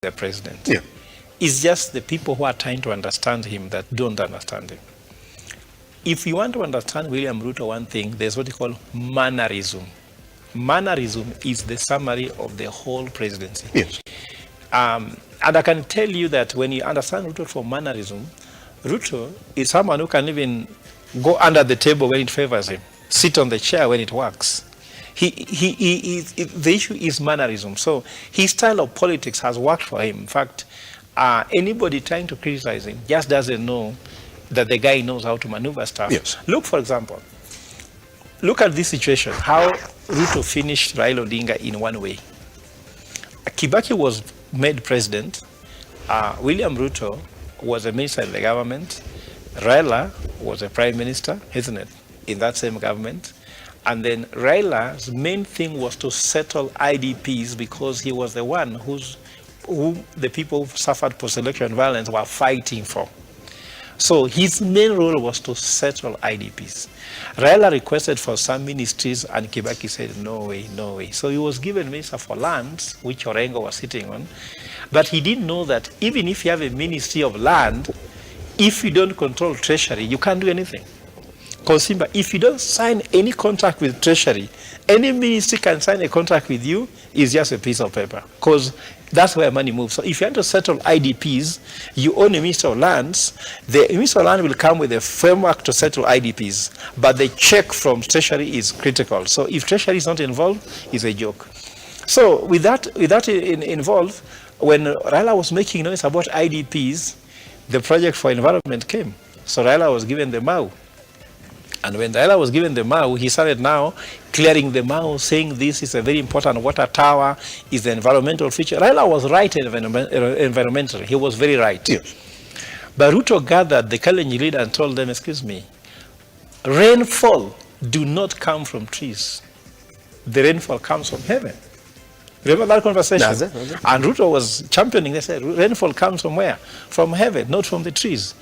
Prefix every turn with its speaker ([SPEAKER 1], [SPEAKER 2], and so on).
[SPEAKER 1] the president.
[SPEAKER 2] Yeah.
[SPEAKER 1] It's just the people who are trying to understand him that don't understand him. If you want to understand William Ruto, one thing, there's what you call mannerism. Mannerism is the summary of the whole presidency.
[SPEAKER 2] Yes.
[SPEAKER 1] And I can tell you that when you understand Ruto for mannerism, Ruto is someone who can even go under the table when it favors him, sit on the chair when it works. The issue is mannerism. So his style of politics has worked for him. In fact, anybody trying to criticize him just doesn't know that the guy knows how to maneuver stuff.
[SPEAKER 2] Yes.
[SPEAKER 1] Look, for example, look at this situation, how Ruto finished Raila Odinga in one way. Kibaki was made president. William Ruto was a minister in the government. Raila was a prime minister, isn't it, in that same government. And then Raila's main thing was to settle IDPs because he was the one who the people who suffered post-election violence were fighting for. So his main role was to settle IDPs. Raila requested for some ministries and Kibaki said, no way, no way. So he was given Minister for Lands, which Orengo was sitting on. But he didn't know that even if you have a Ministry of Land, if you don't control Treasury, you can't do anything. Because if you don't sign any contract with Treasury, any ministry can sign a contract with you, it's just a piece of paper. Because that's where money moves. So if you want to settle IDPs, you own a Minister of Lands, the Minister of Land will come with a framework to settle IDPs, but the check from Treasury is critical. So if Treasury is not involved, it's a joke. So with that involved, when Raila was making noise about IDPs, the project for environment came. So Raila was given the MAU. And when Raila was given the MAU, he started now clearing the MAU, saying this is a very important water tower, is the environmental feature. Raila was right environmentally. He was very right.
[SPEAKER 2] Yes.
[SPEAKER 1] But Ruto gathered the Kalenjin leader and told them, excuse me, rainfall do not come from trees. The rainfall comes from heaven. Remember that conversation?
[SPEAKER 2] Does it?
[SPEAKER 1] And Ruto was championing, they said, rainfall comes from where? From heaven, not from the trees.